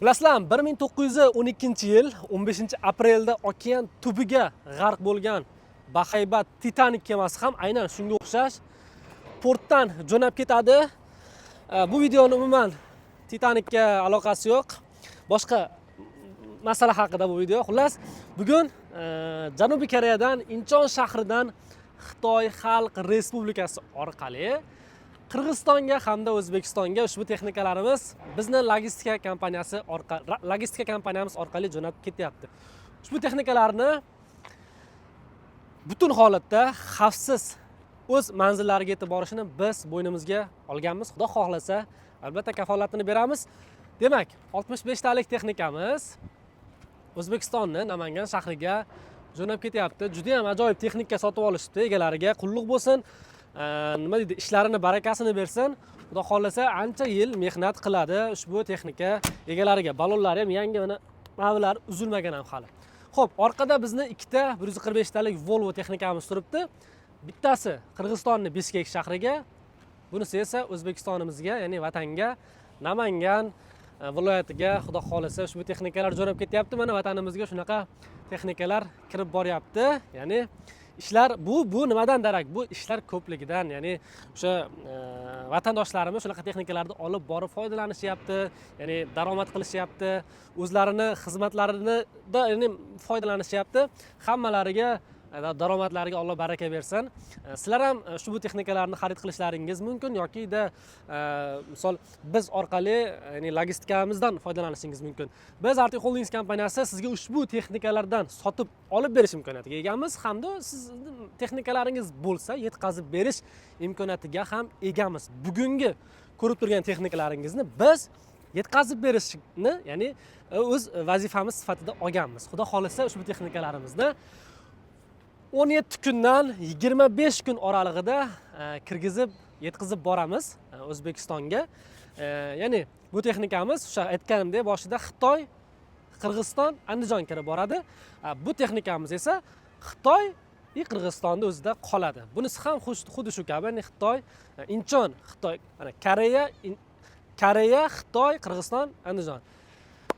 Bilasizlarmi, 1912-yil 15-aprelda okean tubiga g'arq bo'lgan bahaybat Titanik kemasi ham aynan shunga o'xshash portdan jo'nab ketadi. Bu videoni umuman Titanikka aloqasi yo'q. Boshqa masala haqida bu video. Xullas, bugun Janubiy Koreyadan Inchon shahridan Xitoy Xalq Respublikasi orqali Qirg'izistonga hamda O'zbekistonga ushbu texnikalarimiz bizni logistika kompaniyamiz orqali jo'nab ketyapti. Ushbu texnikalarni butun holatda xavfsiz o'z manzillariga yetib borishini biz bo'ynimizga olganmiz. Xudo xohlasa, albatta kafolatini beramiz. Demak, 65 talik texnikamiz O'zbekistonni Namangan shahriga jo'nab ketyapti. Juda ham ajoyib texnika sotib olishdi. Egalariga qulluq bo'lsin. Nima deydi, ishlarini barakasini bersin. Xudo xohlasa ancha yil mehnat qiladi ushbu texnika egalariga. Balonlari ham yangi, mana mavlar uzilmagan ham hali. Xo'p, orqada bizni ikkita 145 talik Volvo texnikamiz turibdi. Bittasi Qirg'izistonning Bishkek shahriga, bunisi esa O'zbekistonimizga, ya'ni vatanga, Namangan viloyatiga xudo xohlasa ushbu texnikalar jo'nab ketyapti. Mana vatanimizga shunaqa texnikalar kirib boryapti. Ya'ni ishlar bu nimadan darak? Bu ishlar ko'pligidan, ya'ni o'sha vatandoshlarimiz shunaqa texnikalarni olib borib foydalanishyapti, ya'ni daromad qilishyapti, o'zlarini xizmatlarida ya'ni foydalanishyapti. Hammalariga daromadlariga Alloh baraka bersin. Sizlar ham ushbu texnikalarni xarid qilishlaringiz mumkin yoki misol biz orqali ya'ni logistikamizdan foydalanishingiz mumkin. Biz Arctic Holdings kompaniyasi sizga ushbu texnikalardan sotib olib berish imkoniyatiga egamiz hamda siz texnikalaringiz bo'lsa yetkazib berish imkoniyatiga ham egamiz. Bugungi ko'rib turgan texnikalaringizni biz yetkazib berishni, ya'ni o'z vazifamiz sifatida olganmiz. Xudo xohlasa ushbu texnikalarimizni 17 kundan 25 kun oralig'ida kirgizib yetkazib boramiz O'zbekistonga. Ya'ni bu texnikamiz o'sha aytganimdek boshida Xitoy, Qirg'iziston, Andijon kirib boradi. Bu texnikamiz esa Xitoy va Qirg'izistonda o'zida qoladi. Bunisi ham xuddi shu kabi, ya'ni Xitoy, Inchon, Xitoy, mana Koreya, Xitoy, Qirg'iziston, Andijon.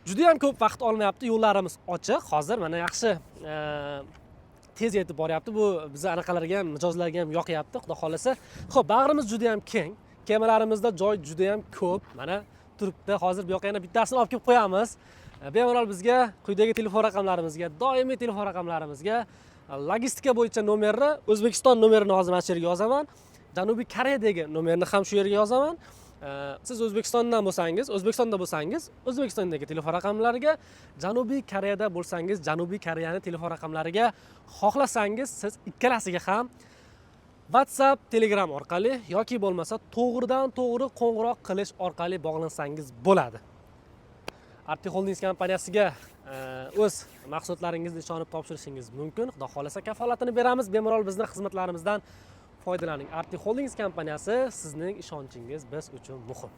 Juda ham ko'p vaqt olmayapti, yo'llarimiz ochiq. Hozir mana yaxshi tez yetib boryapti. Bu biz anaqalarga ham, mijozlarga ham yoqyapti, xudo xohlasa. Xo'p, bag'rimiz juda ham keng. Kemalarimizda joy juda ham ko'p. Mana turibdi. Hozir bu yoqqa yana bittasini olib kelib qo'yamiz. Bemalol bizga quyidagi telefon raqamlarimizga, doimiy telefon raqamlarimizga logistika bo'yicha nomerni, O'zbekiston nomerini hozir mana shu yerga yozaman. Janubiy Koreyadagi nomerni ham shu yerga yozaman. Siz O'zbekistonda bo'lsangiz, O'zbekistondagi telefon raqamlariga, Janubiy Koreyada bo'lsangiz, Janubiy Koreyaning telefon raqamlariga, xohlasangiz siz ikkalasiga ham WhatsApp, Telegram orqali yoki bo'lmasa to'g'ridan-to'g'ri qo'ng'iroq qilish orqali bog'lansangiz bo'ladi. Arctic Holdings kompaniyasiga o'z mahsulotlaringizni ishonib topshirishingiz mumkin. Xudo xohlasa kafolatini beramiz. Bemalol bizning xizmatlarimizdan foydalaning. Arctic Holdings kompaniyasi, sizning ishonchingiz biz uchun muhim.